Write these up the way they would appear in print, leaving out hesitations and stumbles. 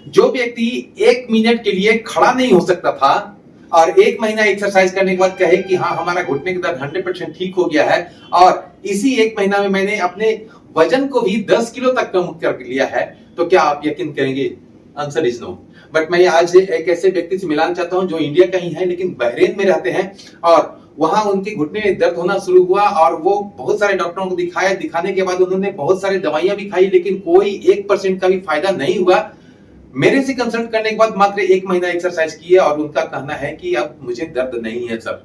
जो व्यक्ति 1 मिनट के लिए खड़ा नहीं हो सकता था और 1 महीना एक्सरसाइज करने के बाद कहे कि हाँ हमारा घुटने का दर्द 100% ठीक हो गया है और इसी 1 महीना में मैंने अपने वजन को भी 10 किलो तक कम कर लिया है, तो क्या आप यकीन करेंगे? Answer is no. बट मैं आज एक ऐसे व्यक्ति से मिलाना चाहता हूं जो इंडिया का ही है लेकिन बहरीन में रहते हैं और वहां उनके घुटने में दर्द होना शुरू हुआ और वो बहुत सारे डॉक्टरों को दिखाया। दिखाने के बाद उन्होंने बहुत सारी दवाइयां भी खाई लेकिन कोई 1% का भी फायदा नहीं हुआ। मेरे से कंसल्ट करने के बाद मात्र 1 महीना एक्सरसाइज किए और उनका कहना है कि अब मुझे दर्द नहीं है सर।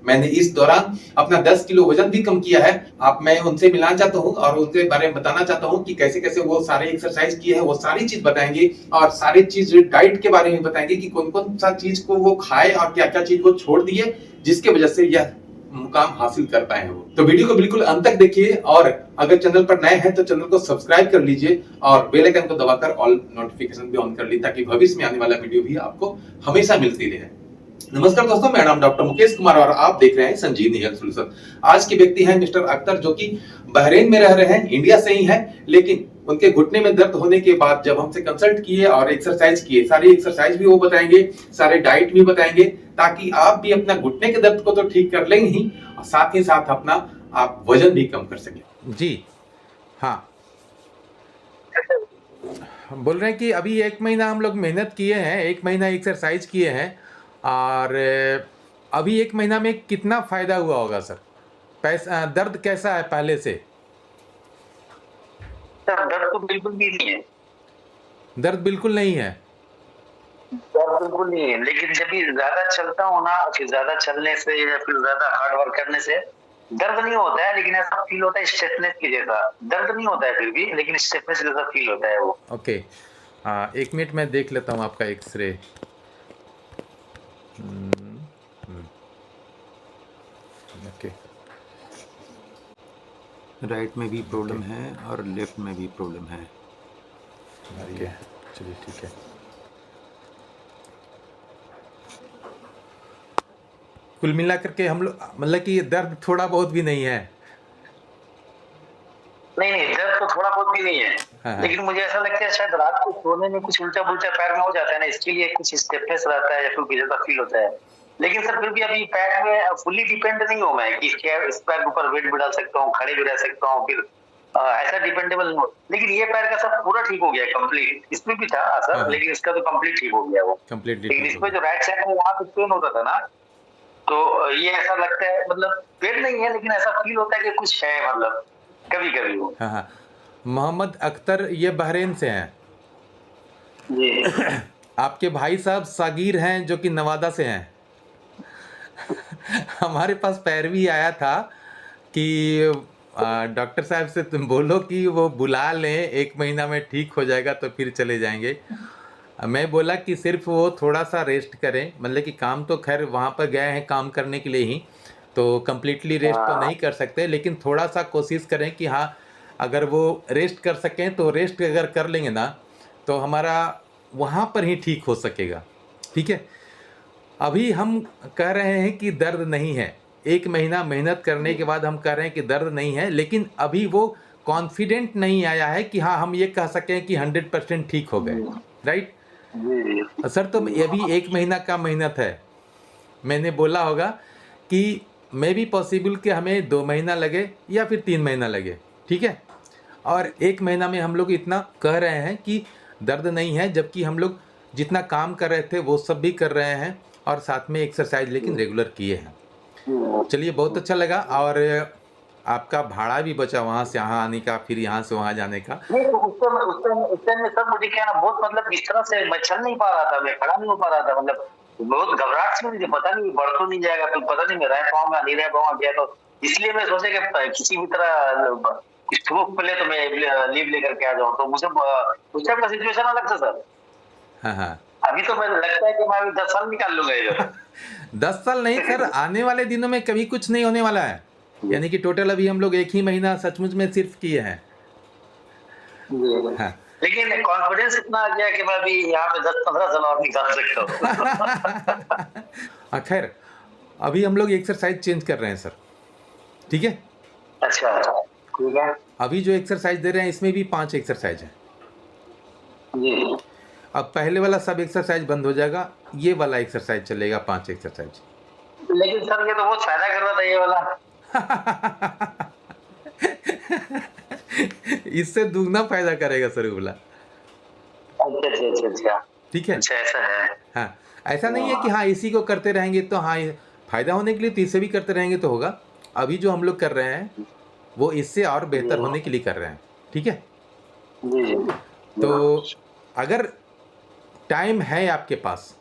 मैंने इस दौरान अपना 10 किलो वजन भी कम किया है। आप मैं उनसे मिलाना चाहता हूँ और उनके बारे में बताना चाहता हूँ कि कैसे कैसे वो सारे एक्सरसाइज किए हैं, वो सारी चीज बताएंगे और सारी चीज डाइट के बारे में बताएंगे कि कौन कौन सा चीज को वो खाए और क्या क्या चीज को छोड़ दिए जिसके वजह से यह मुकाम हासिल कर पाए हैं वो। तो वीडियो को बिल्कुल अंत तक देखिए और अगर चैनल पर नए हैं तो चैनल को सब्सक्राइब कर लीजिए और बेल आइकन को दबाकर ऑल नोटिफिकेशन भी ऑन कर लीजिए ताकि भविष्य में आने वाला वीडियो भी आपको हमेशा मिलती रहे। नमस्कार दोस्तों, मेरा नाम डॉक्टर मुकेश कुमार और आप देख रहे हैं संजीवनी हेल्थ सॉल्यूशन। आज के व्यक्ति हैं मिस्टर अख्तर जो कि बहरीन में रह रहे हैं, इंडिया से ही हैं, लेकिन उनके घुटने में दर्द होने के बाद जब हमसे कंसल्ट किए और एक्सरसाइज किए, सारी एक्सरसाइज भी वो बताएंगे, सारे डाइट भी बताएंगे ताकि आप भी अपना घुटने के दर्द को तो ठीक कर लेंगे ही और साथ ही साथ अपना आप वजन भी कम कर सकें। जी हाँ, हम बोल रहे हैं कि अभी 1 महीना हम लोग मेहनत किए हैं, 1 महीना एक्सरसाइज किए हैं और अभी 1 महीना में कितना फायदा हुआ होगा सर? पैसा दर्द कैसा है पहले से? सर दर्द तो बिल्कुल भी नहीं है। दर्द बिल्कुल नहीं है? दर्द बिल्कुल नहीं है, लेकिन जब भी ज्यादा चलता हूँ ना, फिर ज्यादा चलने से या फिर ज्यादा हार्ड वर्क करने से दर्द नहीं होता है, लेकिन ऐसा फील होता है स्टिफनेस की जैसा। दर्द नहीं होता है फिर भी, लेकिन स्टिफनेस जैसा फील होता है वो। ओके, 1 मिनट में देख लेता हूँ आपका एक्सरे। ओके, राइट में भी प्रॉब्लम है और लेफ्ट में भी प्रॉब्लम है। ओके, चलिए ठीक है। कुल मिला करके हम लोग मतलब कि दर्द थोड़ा बहुत भी नहीं है? नहीं नहीं, दर्द तो थोड़ा बहुत भी नहीं है। हाँ। लेकिन मुझे ऐसा लगता है शायद रात को सोने में कुछ उल्टा पुल्टा पैर में हो जाता है ना, इसके लिए कुछ स्टिफनेस रहता है या फिर ज्यादा फील होता है। लेकिन सर फिर भी अभी पैर में फुल्ली डिपेंड नहीं हूँ मैं कि इस पैर के ऊपर वेट भी डाल सकता हूँ, खड़े भी रह सकता हूँ, फिर ऐसा डिपेंडेबल नहीं हो। लेकिन ये पैर का सब पूरा ठीक हो गया है कंप्लीट। इसमें भी था असर, लेकिन इसका तो कंप्लीट ठीक हो गया वो। कंप्लीटली लेकिन ठीक हो इसमें जो गया। राइट साइड में वहां पे पेन होता था ना, तो ये ऐसा लगता है, मतलब पेन नहीं है लेकिन ऐसा फील होता है कि कुछ है, मतलब कभी कभी वो। हाँ हाँ, मोहम्मद अख्तर ये बहरीन से हैं। जी आपके भाई साहब सागिर हैं जो कि नवादा से हैं। हमारे पास पैरवी आया था कि डॉक्टर साहब से तुम बोलो कि वो बुला लें, 1 महीना में ठीक हो जाएगा तो फिर चले जाएंगे। मैं बोला कि सिर्फ वो थोड़ा सा रेस्ट करें, मतलब कि काम तो खैर वहाँ पर गए हैं काम करने के लिए ही, तो कम्प्लीटली रेस्ट तो नहीं कर सकते, लेकिन थोड़ा सा कोशिश करें कि हाँ अगर वो रेस्ट कर सकें तो रेस्ट अगर कर लेंगे ना तो हमारा वहाँ पर ही ठीक हो सकेगा। ठीक है, अभी हम कह रहे हैं कि दर्द नहीं है, 1 महीना मेहनत करने के बाद हम कह रहे हैं कि दर्द नहीं है, लेकिन अभी वो कॉन्फिडेंट नहीं आया है कि हाँ हम ये कह सकें कि 100% ठीक हो गए। राइट सर, तो ये भी 1 महीना का मेहनत है। मैंने बोला होगा कि मे भी पॉसिबल कि हमें 2 महीना लगे या फिर 3 महीना लगे, ठीक है। और 1 महीना में हम लोग इतना कह रहे हैं कि दर्द नहीं है, जबकि हम लोग जितना काम कर रहे थे वो सब भी कर रहे हैं और साथ में एक्सरसाइज लेकिन रेगुलर किए हैं। चलिए, बहुत अच्छा लगा और आपका भाड़ा भी बचा वहाँ से यहाँ आने का, फिर यहाँ से वहाँ जाने का। नहीं, तो उस टाइम में सब मुझे क्या ना, बहुत मतलब इस तरह से मैं चल नहीं पा रहा था, मैं खड़ा नहीं हो पा रहा था, मतलब बहुत घबराहट सी मुझे, पता नहीं बढ़ तो नहीं जाएगा, तो पता नहीं मैं रह पाऊंगा नहीं रह पाऊंगा क्या। तो इसलिए मैं सोचा कि किसी भी तरह प्रूफ मिले तो मैं लीव लेकर के आ जाऊँ। तो मुझे उस टाइम का सिचुएशन अलग था सर। हाँ हाँ। अभी तो मुझे लगता है कि मैं अभी 10 साल निकाल लूंगा इधर। 10 साल नहीं सर, आने वाले दिनों में कभी कुछ नहीं होने वाला है। यानी कि टोटल अभी हम लोग 1 ही महीना सचमुच में सिर्फ किए हैं। हाँ। लेकिन कॉन्फिडेंस इतना आ गया कि मैं अभी यहाँ पे 10-15 साल और निकाल सकता हूँ। खैर, अभी हम लोग एक्सरसाइज चेंज कर रहे हैं सर, ठीक है। अच्छा, ठीक है अभी जो एक्सरसाइज दे रहे हैं इसमें भी 5 एक्सरसाइज है। जी। अब पहले वाला सब एक्सरसाइज बंद हो जाएगा, ये वाला एक्सरसाइज चलेगा, 5 एक्सरसाइज। लेकिन सर ये तो बहुत फायदा कर रहा था ये वाला। इससे दुगना फायदा करेगा सर ये वाला। अच्छा। ठीक है। अच्छा ऐसा है। हाँ, ऐसा नहीं है कि हाँ इसी को करते रहेंगे तो हाँ ये फायदा होने के लिए तो इसे भी करते रहेंगे तो होगा। अभी जो हम लोग कर रहे हैं वो इससे और बेहतर होने के लिए कर रहे हैं। ठीक है। जी। तो अगर टाइम है आपके पास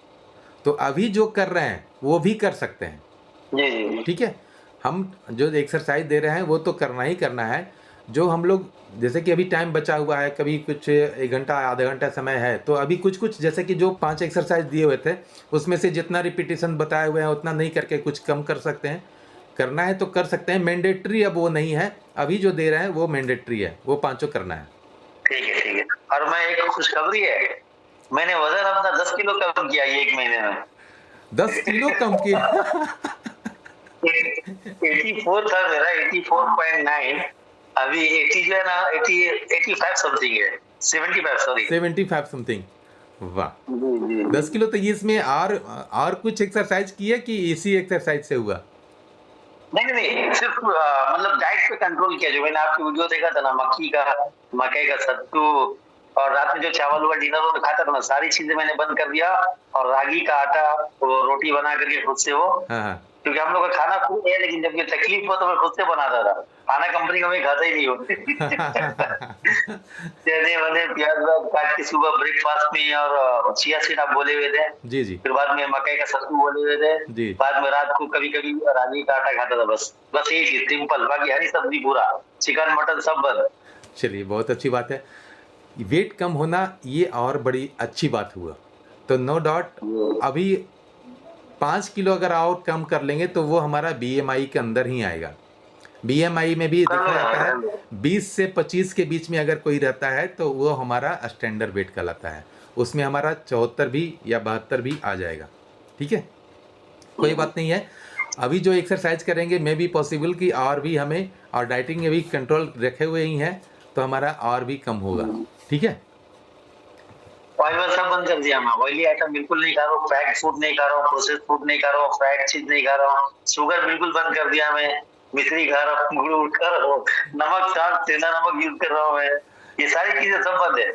तो अभी जो कर रहे हैं वो भी कर सकते हैं। जी। ठीक है। हम जो एक्सरसाइज दे रहे हैं वो तो करना ही करना है। जो हम लोग जैसे कि अभी टाइम बचा हुआ है, कभी कुछ 1 घंटा आधा घंटा समय है, तो अभी कुछ जैसे कि जो 5 एक्सरसाइज दिए हुए थे उसमें से जितना रिपीटेशन बताए हुए हैं उतना नहीं करके कुछ कम कर सकते हैं। करना है तो कर सकते हैं, मैंडेटरी अब वो नहीं है। अभी जो दे रहे हैं वो मैंडेटरी है, वो 5 करना है। ठीक है। और मैं एक खुशखबरी है, मैंने वजन अपना 10 किलो कम किया ये 1 महीने में। 10 किलो कम किया। 84 था मेरा, 84.9। अभी 80 जो है ना 85 समथिंग है, 75 सॉरी। 75 समथिंग। वाह। जी। 10 किलो तो ये इसमें और कुछ एक्सरसाइज की है कि इसी एक्सरसाइज से हुआ? नहीं सिर्फ मतलब डाइट पे कंट्रोल किया। जो मैंने आपकी वीडियो देखा था ना, मक्की का, मकई का सत्तू, और रात में जो चावल हुआ डिनर में खाता था ना, सारी चीजें मैंने बंद कर दिया। और रागी का आटा वो रोटी बना करके खुद से वो, हाँ। क्योंकि हम लोग का खाना खुद है, लेकिन जब ये तकलीफ हो तो मैं खुद से बनाता था। खाना कंपनी का मैं खाता ही नहीं हूँ। चने वने प्याज व्याज काट के सुबह ब्रेकफास्ट में, और चिया सीड आप बोले हुए थे। जी। फिर बाद में मकई का सत्तू बोले हुए थे। जी। बाद में रात को कभी कभी रागी का आटा खाता था। बस यही चीज सिंपल, बाकी हरी सब्जी पूरा, चिकन मटन सब बंद। चलिए बहुत अच्छी बात है। वेट कम होना ये और बड़ी अच्छी बात हुआ। तो नो डाउट अभी 5 किलो अगर और कम कर लेंगे तो वो हमारा BMI के अंदर ही आएगा। BMI में भी देखा जाता है 20 से 25 के बीच में अगर कोई रहता है तो वो हमारा स्टैंडर्ड वेट कहलाता है। उसमें हमारा 74 भी या 72 भी आ जाएगा। ठीक है, कोई बात नहीं है। अभी जो एक्सरसाइज करेंगे मे भी पॉसिबल कि और भी हमें, और डाइटिंग में भी कंट्रोल रखे हुए ही हैं तो हमारा और भी कम होगा। ठीक है। ऑयल सब बंद कर दिया मैं, ऑयली आइटम बिल्कुल नहीं खा रहा हूँ, पैक्ड फूड नहीं खा रहा हूँ, प्रोसेस्ड फूड नहीं खा रहा हूँ, फ्राइड चीज नहीं खा रहा हूँ, शुगर बिल्कुल बंद कर दिया मैं, मिश्री खा रहा हूँ, गुड़ खा रहा हूँ, नमक साथ सेंधा नमक यूज कर रहा हूँ मैं, ये सारी चीजें सब बंद है।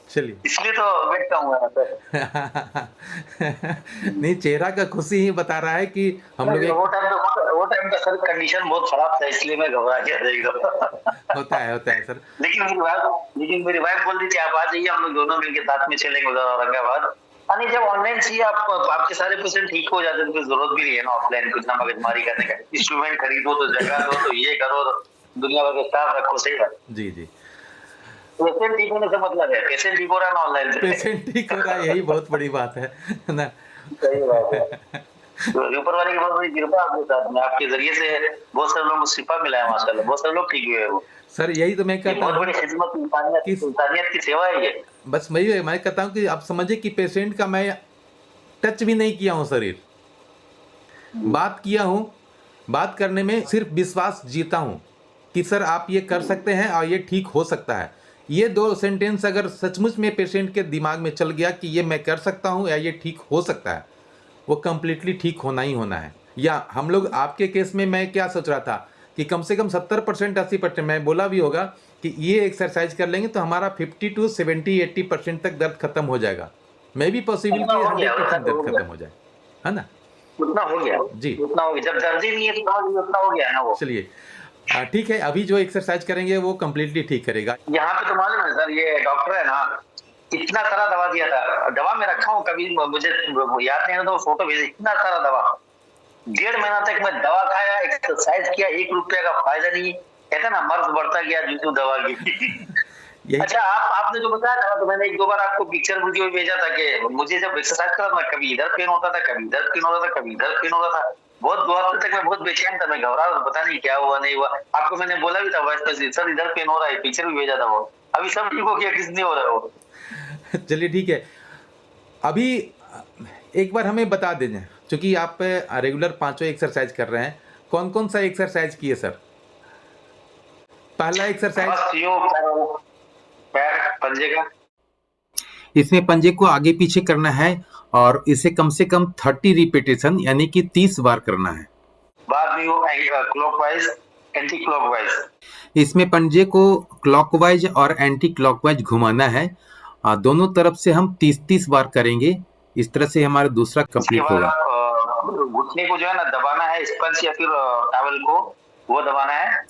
चलिए इसलिए तो वेट कम हुआ सर। नहीं, चेहरा का खुशी ही बता रहा है कि हम लोग वो टाइम का सर कंडीशन बहुत खराब था, इसलिए मैं घबरा गया था। होता है सर। लेकिन मेरी वाइफ बोल रही थी आप आ जाइए, हम लोग दोनों मिलकर साथ में चलेंगे उधर औरंगाबाद। नहीं, जब ऑनलाइन चाहिए आपके सारे पेशेंट ठीक हो जाते हैं तो जरूरत भी नहीं है ना ऑफलाइन कुछ ना मगजमारी करने का। इंस्ट्रूमेंट खरीदो तो जगह दो तो ये करो तो दुनिया भर के स्टाफ रखो, सही बात। जी। पेशेंट ठीक होने से मतलब है, पेशेंट ठीक हो रहा है ना ऑनलाइन से, पेशेंट ठीक हो रहा है, यही बहुत बड़ी बात है ना। सही बात है। तो ऊपर वाले की बहुत बड़ी कृपा आपके साथ में, आपके जरिए से बहुत सारे लोगों को शिफा मिला है माशाल्लाह, बहुत सारे लोग ठीक हुए हैं वो। सर यही तो मैं कहता बहुत हूँ, बड़ी खिदमत, इंसानियत की सेवा है ये। बस मैं कहता हूँ कि आप समझिए कि पेशेंट का मैं टच भी नहीं किया हूँ शरीर, बात किया हूँ, बात करने में सिर्फ विश्वास जीता हूँ कि सर आप ये कर सकते हैं और ये ठीक हो सकता है। ये 2 सेंटेंस अगर सचमुच में पेशेंट के दिमाग में चल गया कि ये मैं कर सकता हूँ या ये ठीक हो सकता है, वो कम्प्लीटली ठीक होना ही होना है। या हम लोग आपके केस में मैं क्या सोच रहा था कि कम से कम 70% 80%, मैं बोला भी होगा कि ये एक्सरसाइज कर लेंगे तो हमारा 50 to 70 80% तक दर्द खत्म हो जाएगा। मैं भी पॉसिबल कि 100% दर्द खत्म हो जाए, है ना। उतना हो गया जी, उतना हो गया, जब दर्द ही नहीं है तो उतना हो गया ना वो। चलिए ठीक है। अभी जो एक्सरसाइज करेंगे वो कम्प्लीटली ठीक करेगा। यहाँ पे तो मालूम है सर, ये डॉक्टर है ना, इतना सारा दवा दिया था, दवा में रखा हूँ, कभी मुझे याद नहीं है तो फोटो भेजे, इतना सारा दवा, 1.5 महीना तक मैं दवा खाया, एक्सरसाइज किया, 1 रुपया का फायदा नहीं। कहता ना मर्ज बढ़ता गया जो दवा की। अच्छा, आपने जो बताया था तो मैंने 1-2 बार आपको पिक्चर वीडियो भेजा था कि मुझे जब एक्सरसाइज करा था कभी इधर पेन होता था, कभी इधर पेन होता था, कभी इधर पेन होता था। बहुत 2 हफ्ते तक मैं बहुत बेचैन था, मैं घबरा रहा था, पता नहीं क्या हुआ नहीं हुआ। आपको मैंने बोला भी था वैसे सर इधर पेन हो रहा है, पिक्चर भी भेजा था वो। अभी सब ठीक हो गया, किस नहीं हो रहा है वो। चलिए ठीक है। अभी एक बार हमें बता दें, क्योंकि आप रेगुलर 5 एक्सरसाइज कर रहे हैं, कौन कौन सा एक्सरसाइज किए सर? पहला एक्सरसाइज पैर पंजे का। इसमें पंजे को आगे पीछे करना है और इसे कम से कम 30 रिपीटेशन यानी कि 30 बार करना है। बाद में वो क्लॉकवाइज एंटी क्लॉकवाइज। इसमें पंजे को क्लॉकवाइज और एंटी क्लॉकवाइज घुमाना है। दोनों तरफ से हम 30-30 बार करेंगे। इस तरह से हमारा दूसरा कंप्लीट होगा। घुटने को जो है ना दबाना है, स्पंज या फिर टॉवल को वो दबाना है।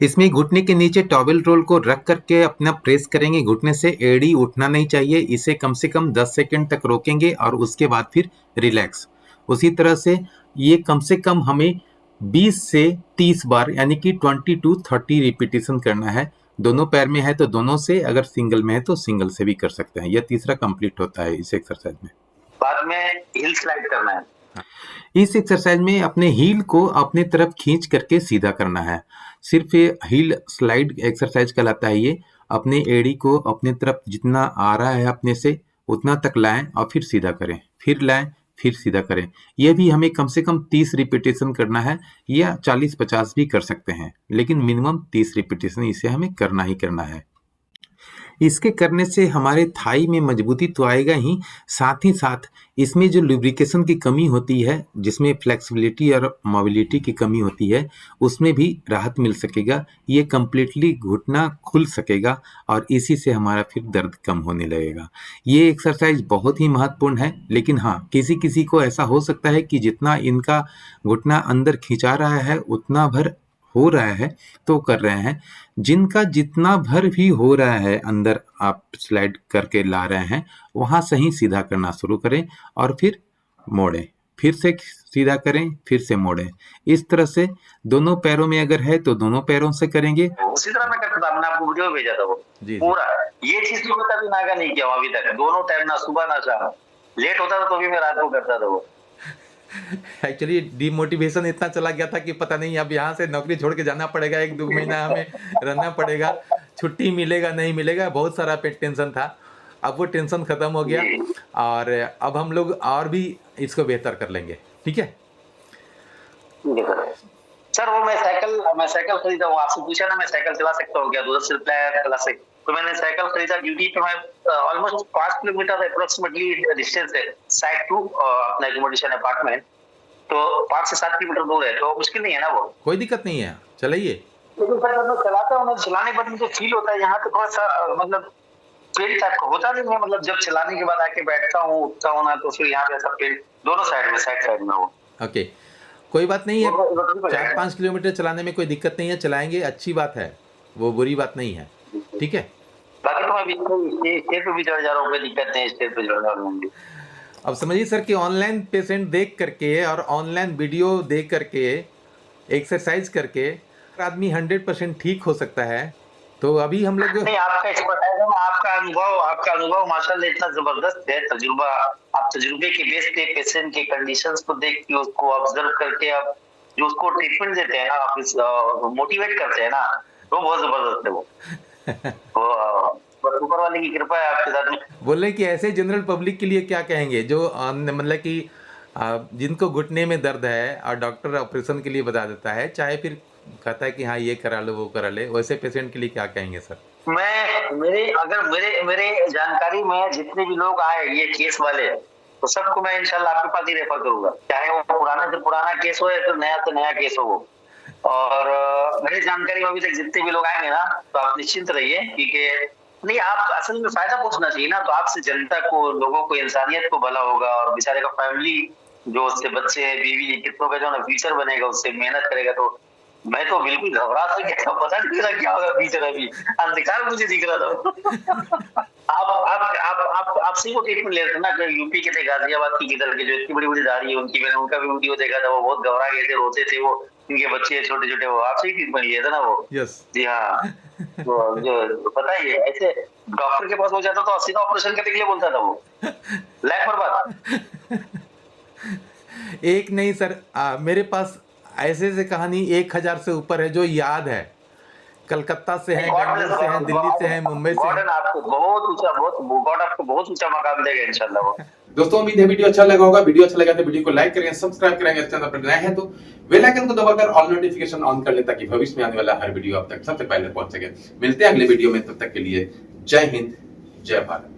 इसमें घुटने के नीचे टॉवल रोल को रख करके अपना प्रेस करेंगे। घुटने से एड़ी उठना नहीं चाहिए। इसे कम से कम 10 सेकंड तक रोकेंगे और उसके बाद फिर रिलैक्स। उसी तरह से ये कम से कम हमें 20 से 30 बार यानी कि 20 to 30 रिपीटेशन करना है। दोनों पैर में है तो दोनों से, अगर सिंगल में है तो सिंगल से भी कर सकते हैं। यह तीसरा कंप्लीट होता है इस एक्सरसाइज में। बाद में हील स्लाइड करना है। इस एक्सरसाइज में अपने हील को अपने तरफ खींच करके सीधा करना है। सिर्फ ये हील स्लाइड एक्सरसाइज कहलाता है। ये अपने एड़ी को अपने तरफ जितना आ रहा है अपने से उतना तक लाएं और फिर सीधा करें, फिर लाएं, फिर सीधा करें। यह भी हमें कम से कम 30 रिपीटेशन करना है या 40-50 भी कर सकते हैं, लेकिन मिनिमम 30 रिपीटेशन इसे हमें करना ही करना है। इसके करने से हमारे थाई में मजबूती तो आएगा ही, साथ ही साथ इसमें जो लुब्रिकेशन की कमी होती है, जिसमें फ्लेक्सिबिलिटी और मोबिलिटी की कमी होती है, उसमें भी राहत मिल सकेगा। ये कम्प्लीटली घुटना खुल सकेगा और इसी से हमारा फिर दर्द कम होने लगेगा। ये एक्सरसाइज बहुत ही महत्वपूर्ण है, लेकिन हाँ, किसी किसी को ऐसा हो सकता है कि जितना इनका घुटना अंदर खिंचा रहा है उतना भर हो रहा है तो कर रहे हैं। जिनका जितना भर भी हो रहा है अंदर आप स्लाइड करके ला रहे हैं, वहां से ही सीधा करना शुरू करें और फिर मोड़ें, फिर से सीधा करें, फिर से मोड़ें। इस तरह से दोनों पैरों में अगर है तो दोनों पैरों से करेंगे। उसी तरह मैं करता था, मैंने आपको वीडियो भेजा था वो पूरा। ये चीज तो मैं कभी नागा नहीं किया अभी तक, दोनों टाइम, ना सुबह ना शाम। लेट होता था तो भी मैं रात को करता था वो। एक्चुअली डिमोटिवेशन इतना चला गया था कि पता नहीं अब यहाँ से नौकरी छोड़ के जाना पड़ेगा, 1-2 महीना हमें रहना पड़ेगा, छुट्टी मिलेगा नहीं मिलेगा, बहुत सारा टेंशन था। अब वो टेंशन खत्म हो गया और अब हम लोग और भी इसको बेहतर कर लेंगे। ठीक है सर। वो मैं साइकिल खरीदा हूँ, आपसे पूछा ना मैं साइकिल चला सकता हूँ क्या, दूरदर्शन प्लेयर क्लासिक। तो मैंने साइकिल खरीदा ड्यूटी पे। मैं ऑलमोस्ट 5 किलोमीटर अप्रोक्सीमेटली डिस्टेंस है साइड टू अपना एकोमोडेशन अपार्टमेंट। तो 5 से 7 किलोमीटर दूर है, तो मुश्किल नहीं है ना वो। कोई दिक्कत नहीं है, चलाइए। लेकिन सर जब मैं चलाता हूँ, चलाने के बाद मुझे फील होता है यहाँ पे थोड़ा सा मतलब पेन टाइप का होता नहीं है। मतलब जब चलाने के बाद आके बैठता हूँ, उठता हूँ ना, तो फिर यहाँ पे ऐसा पेन दोनों साइड में वो। ओके, कोई बात नहीं है। 4-5 किलोमीटर चलाने में कोई दिक्कत नहीं है, चलाएंगे, अच्छी बात है, वो बुरी बात नहीं है। ठीक है, बाकी तो मैं स्टेज पे भी चढ़ जा रहा हूँ, कोई दिक्कत नहीं, स्टेज पे चढ़ जा रहा हूँ। अब समझिए सर कि ऑनलाइन पेशेंट देख करके और ऑनलाइन वीडियो देख करके एक्सरसाइज करके आदमी 100% ठीक हो सकता है। तो अभी हम लोग नहीं, आपका एक्सपर्टाइज है, आपका अनुभव माशाल्लाह इतना जबरदस्त है, तजुर्बा। आप तजुर्बे के बेस पे पेशेंट के कंडीशंस को देख के, उसको ऑब्जर्व करके आप जो उसको ट्रीटमेंट देते हैं ना, आप मोटिवेट करते हैं ना, वो बहुत जबरदस्त है वो। ऊपर वाले की कृपा है आपके साथ में। बोले कि ऐसे जनरल पब्लिक के लिए क्या कहेंगे जो मतलब कि जिनको घुटने में दर्द है और डॉक्टर ऑपरेशन के लिए बता देता है, चाहे फिर कहता है कि हाँ ये करा लो वो करा ले, वैसे पेशेंट के लिए क्या कहेंगे सर? मेरे जानकारी में जितने भी लोग आए ये केस वाले, तो सबको मैं इंशाल्लाह आपके पास ही रेफर करूंगा, चाहे वो पुराना से पुराना केस हो या फिर नया से नया केस हो वो। और मेरी जानकारी में अभी तक जितने भी लोग आएंगे ना, तो आप निश्चिंत रहिए कि नहीं, आप असल में फायदा पहुंचना चाहिए ना, तो आपसे जनता को, लोगों को, इंसानियत को भला होगा। और बेचारे का फैमिली, जो उसके बच्चे बीवी, कितनों का जो ना फ्यूचर बनेगा, उससे मेहनत करेगा। तो मैं तो बिल्कुल घबरा सा गया था, पता नहीं मेरा क्या होगा फ्यूचर, अभी अंधकार मुझे दिख रहा था। आपसे वो ट्रीटमेंट ले रहे थे ना, यूपी के थे, गाजियाबाद की किधर के, जो इतनी बड़ी बड़ी दाढ़ी है उनकी, मैंने उनका भी वीडियो देखा था, वो बहुत घबरा गए थे, रोते थे वो, उनके बच्चे छोटे छोटे, वो आपसे ही ट्रीटमेंट लिया था ना वो। यस जी हाँ, वो जो पता ही है, ऐसे डॉक्टर के पास हो जाता तो सीधा ऑपरेशन करने के लिए बोलता था वो, लाइफ बर्बाद। एक नहीं सर, मेरे पास ऐसे से कहानी 1000 से ऊपर है जो याद है। कलकत्ता से है, बेंगलोर से है, दिल्ली से है, मुंबई से है। आपको बहुत ऊंचा मकाम देगा इंशाल्लाह वो। दोस्तों उम्मीद है वीडियो अच्छा लगा होगा। वीडियो अच्छा लगा तो वीडियो को लाइक करेंगे, सब्सक्राइब करेंगे, चैनल पर नए हैं तो बेल आइकन को दबाकर ऑल नोटिफिकेशन ऑन कर लें, ताकि भविष्य में आने वाला हर वीडियो आप तक सबसे पहले पहुंच सके। मिलते हैं अगले वीडियो में, तब तक के लिए जय हिंद, जय भारत।